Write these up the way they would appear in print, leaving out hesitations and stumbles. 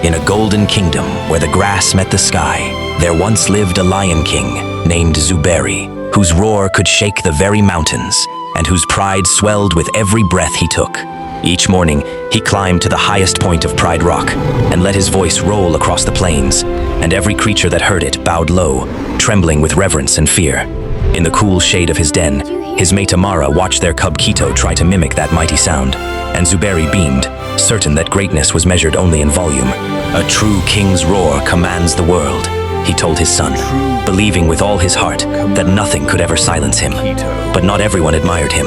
In a golden kingdom where the grass met the sky, there once lived a lion king named Zuberi, whose roar could shake the very mountains, and whose pride swelled with every breath he took. Each morning, he climbed to the highest point of Pride Rock and let his voice roll across the plains, and every creature that heard it bowed low, trembling with reverence and fear. In the cool shade of his den, his mate Amara watched their cub Quito try to mimic that mighty sound, and Zuberi beamed, certain that greatness was measured only in volume. A true king's roar commands the world, he told his son, believing with all his heart that nothing could ever silence him. But not everyone admired him.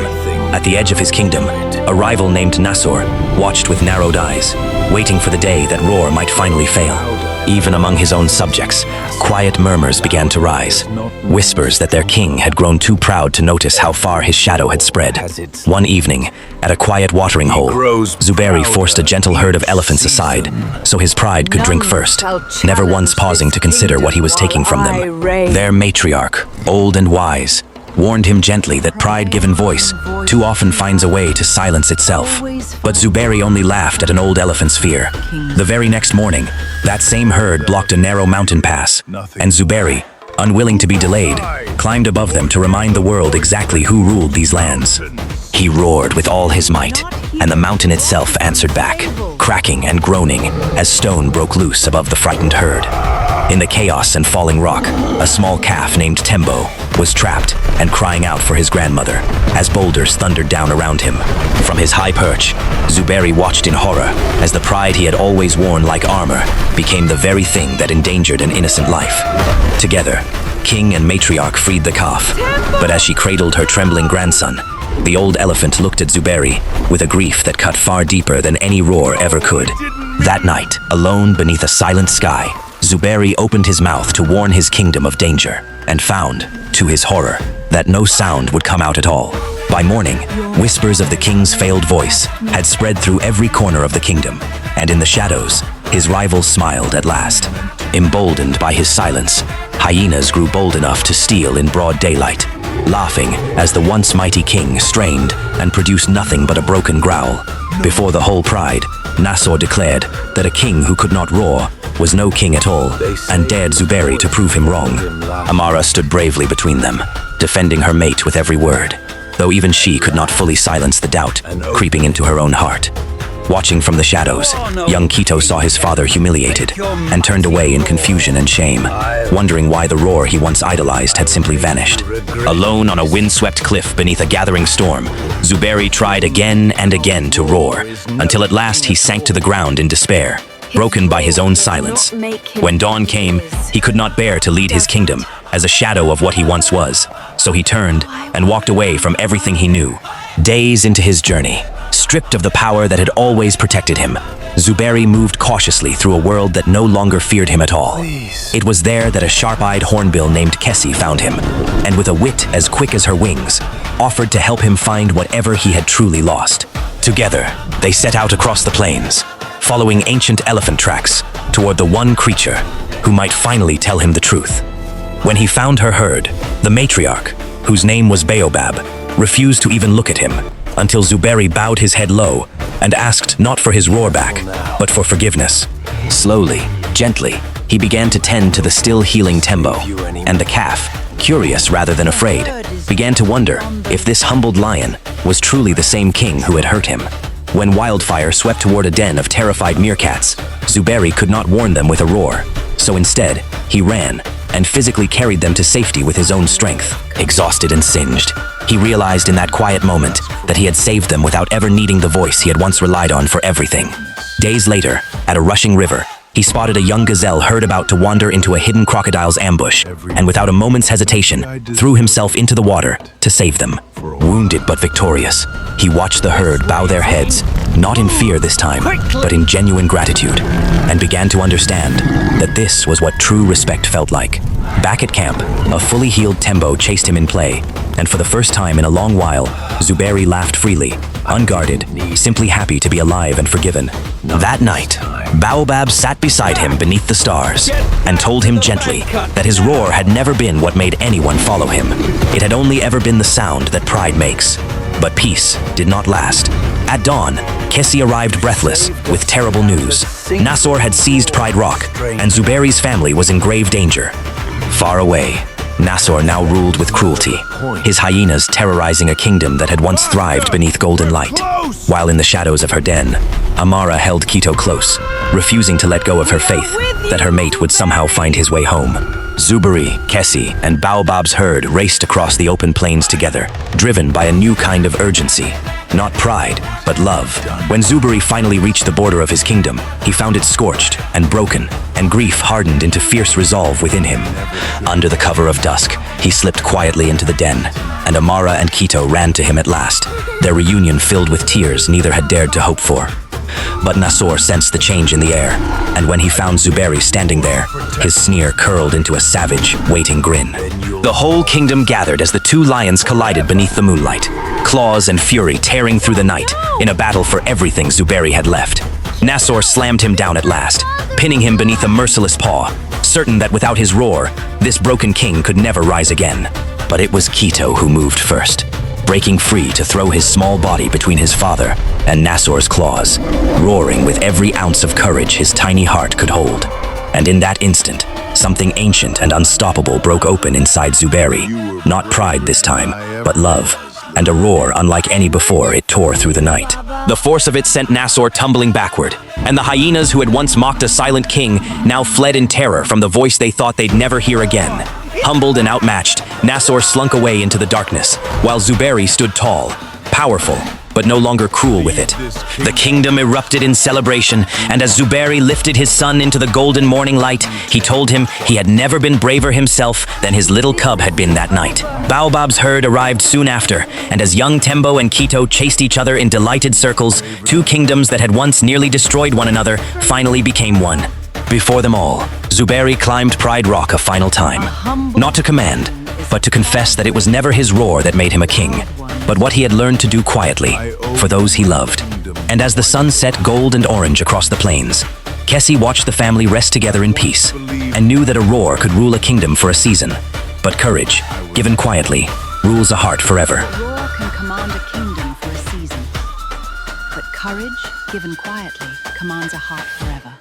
At the edge of his kingdom, a rival named Nasor watched with narrowed eyes, waiting for the day that roar might finally fail. Even among his own subjects, quiet murmurs began to rise, whispers that their king had grown too proud to notice how far his shadow had spread. One evening, at a quiet watering hole, Zuberi forced a gentle herd of elephants aside, so his pride could drink first, never once pausing to consider what he was taking from them. Their matriarch, old and wise, warned him gently that pride given voice too often finds a way to silence itself. But Zuberi only laughed at an old elephant's fear. The very next morning, that same herd blocked a narrow mountain pass, and Zuberi, unwilling to be delayed, climbed above them to remind the world exactly who ruled these lands. He roared with all his might, and the mountain itself answered back, cracking and groaning as stone broke loose above the frightened herd. In the chaos and falling rock, a small calf named Tembo was trapped and crying out for his grandmother as boulders thundered down around him. From his high perch, Zuberi watched in horror as the pride he had always worn like armor became the very thing that endangered an innocent life. Together, king and matriarch freed the calf, but as she cradled her trembling grandson, the old elephant looked at Zuberi with a grief that cut far deeper than any roar ever could. That night, alone beneath a silent sky, Zuberi opened his mouth to warn his kingdom of danger, and found, to his horror, that no sound would come out at all. By morning, whispers of the king's failed voice had spread through every corner of the kingdom, and in the shadows, his rivals smiled at last. Emboldened by his silence, hyenas grew bold enough to steal in broad daylight, laughing as the once mighty king strained and produced nothing but a broken growl. Before the whole pride, Nasor declared that a king who could not roar was no king at all, and dared Zuberi to prove him wrong. Amara stood bravely between them, defending her mate with every word, though even she could not fully silence the doubt creeping into her own heart. Watching from the shadows, young Quito saw his father humiliated and turned away in confusion and shame, wondering why the roar he once idolized had simply vanished. Alone on a windswept cliff beneath a gathering storm, Zuberi tried again and again to roar, until at last he sank to the ground in despair, broken by his own silence. When dawn came, he could not bear to lead his kingdom as a shadow of what he once was, so he turned and walked away from everything he knew. Days into his journey, stripped of the power that had always protected him, Zuberi moved cautiously through a world that no longer feared him at all. It was there that a sharp-eyed hornbill named Kessie found him, and with a wit as quick as her wings, offered to help him find whatever he had truly lost. Together, they set out across the plains, following ancient elephant tracks toward the one creature who might finally tell him the truth. When he found her herd, the matriarch, whose name was Baobab, refused to even look at him, until Zuberi bowed his head low and asked not for his roar back, but for forgiveness. Slowly, gently, he began to tend to the still healing Tembo, and the calf, curious rather than afraid, began to wonder if this humbled lion was truly the same king who had hurt him. When wildfire swept toward a den of terrified meerkats, Zuberi could not warn them with a roar, so instead, he ran and physically carried them to safety with his own strength. Exhausted and singed, he realized in that quiet moment that he had saved them without ever needing the voice he had once relied on for everything. Days later, at a rushing river, he spotted a young gazelle herd about to wander into a hidden crocodile's ambush, and without a moment's hesitation, threw himself into the water to save them. Wounded but victorious, he watched the herd bow their heads, not in fear this time, but in genuine gratitude, and began to understand that this was what true respect felt like. Back at camp, a fully healed Tembo chased him in play, and for the first time in a long while, Zuberi laughed freely, unguarded, simply happy to be alive and forgiven. That night, Baobab sat beside him beneath the stars and told him gently that his roar had never been what made anyone follow him. It had only ever been the sound that pride makes. But peace did not last. At dawn, Kessi arrived breathless, with terrible news. Nasor had seized Pride Rock, and Zuberi's family was in grave danger. Far away, Nasor now ruled with cruelty, his hyenas terrorizing a kingdom that had once thrived beneath golden light. While in the shadows of her den, Amara held Quito close, refusing to let go of her faith that her mate would somehow find his way home. Zuberi, Kessi, and Baobab's herd raced across the open plains together, driven by a new kind of urgency. Not pride, but love. When Zuberi finally reached the border of his kingdom, he found it scorched and broken, and grief hardened into fierce resolve within him. Under the cover of dusk, he slipped quietly into the den, and Amara and Quito ran to him at last, their reunion filled with tears neither had dared to hope for. But Nasor sensed the change in the air, and when he found Zuberi standing there, his sneer curled into a savage, waiting grin. The whole kingdom gathered as the two lions collided beneath the moonlight, claws and fury tearing through the night, in a battle for everything Zuberi had left. Nasor slammed him down at last, pinning him beneath a merciless paw, certain that without his roar, this broken king could never rise again. But it was Quito who moved first, breaking free to throw his small body between his father and Nasor's claws, roaring with every ounce of courage his tiny heart could hold. And in that instant, something ancient and unstoppable broke open inside Zuberi. Not pride this time, but love, and a roar unlike any before it tore through the night. The force of it sent Nasor tumbling backward, and the hyenas who had once mocked a silent king now fled in terror from the voice they thought they'd never hear again. Humbled and outmatched, Nasor slunk away into the darkness, while Zuberi stood tall, powerful, but no longer cruel with it. The kingdom erupted in celebration, and as Zuberi lifted his son into the golden morning light, he told him he had never been braver himself than his little cub had been that night. Baobab's herd arrived soon after, and as young Tembo and Quito chased each other in delighted circles, two kingdoms that had once nearly destroyed one another finally became one. Before them all, Zuberi climbed Pride Rock a final time, not to command, but to confess that it was never his roar that made him a king, but what he had learned to do quietly, for those he loved. And as the sun set gold and orange across the plains, Kessi watched the family rest together in peace, and knew that a roar could rule a kingdom for a season, but courage, given quietly, rules a heart forever. A roar can command a kingdom for a season, but courage, given quietly, commands a heart forever.